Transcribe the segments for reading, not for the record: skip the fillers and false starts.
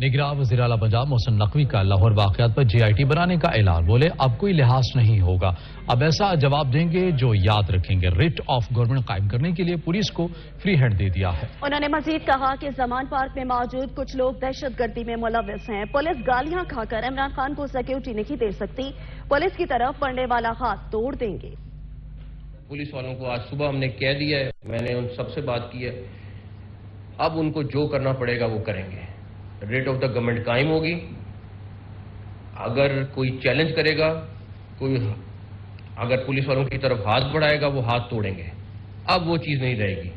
निगरान वज़ीर आला पंजाब मोहसिन नकवी का लाहौर वाक़यात पर JIT बनाने का ऐलान। बोले अब कोई लिहाज नहीं होगा, अब ऐसा जवाब देंगे जो याद रखेंगे। रिट ऑफ गवर्नमेंट कायम करने के लिए पुलिस को फ्री हैंड दे दिया है। उन्होंने मजीद कहा कि जमान पार्क में मौजूद कुछ लोग दहशत गर्दी में मुलविस हैं। पुलिस गालियां खाकर इमरान खान को सिक्योरिटी नहीं दे सकती, पुलिस की तरफ पड़ने वाला हाथ तोड़ देंगे। पुलिस वालों को आज सुबह हमने कह दिया है, मैंने उन सबसे बात की है, अब उनको जो करना पड़ेगा वो करेंगे। रेट ऑफ द गवर्नमेंट कायम होगी। अगर कोई चैलेंज करेगा, कोई अगर पुलिस वालों की तरफ हाथ बढ़ाएगा, वो हाथ तोड़ेंगे। अब वो चीज़ नहीं रहेगी।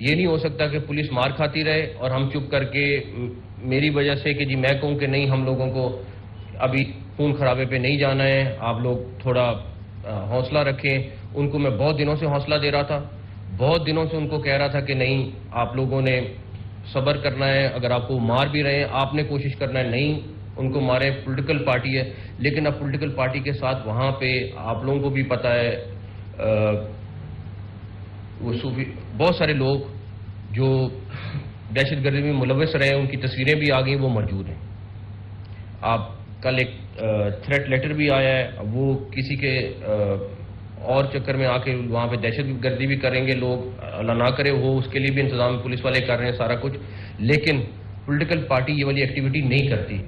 ये नहीं हो सकता कि पुलिस मार खाती रहे और हम चुप करके मेरी वजह से कि जी मैं कहूँ कि नहीं हम लोगों को अभी खून खराबे पे नहीं जाना है, आप लोग थोड़ा हौसला रखें। उनको मैं बहुत दिनों से हौसला दे रहा था, बहुत दिनों से उनको कह रहा था कि नहीं आप लोगों ने सब्र करना है, अगर आपको मार भी रहे हैं आपने कोशिश करना है, नहीं उनको मारे। पॉलिटिकल पार्टी है, लेकिन अब पॉलिटिकल पार्टी के साथ वहाँ पे आप लोगों को भी पता है वो सूफी बहुत सारे लोग जो दहशतगर्दी में मुलविस रहे हैं, उनकी तस्वीरें भी आ गई, वो मौजूद हैं। आप कल एक थ्रेट लेटर भी आया है, वो किसी के और चक्कर में आके वहाँ पे दहशतगर्दी भी करेंगे लोग, अल्लाह ना करे हो, उसके लिए भी इंतजाम पुलिस वाले कर रहे हैं सारा कुछ। लेकिन पॉलिटिकल पार्टी ये वाली एक्टिविटी नहीं करती।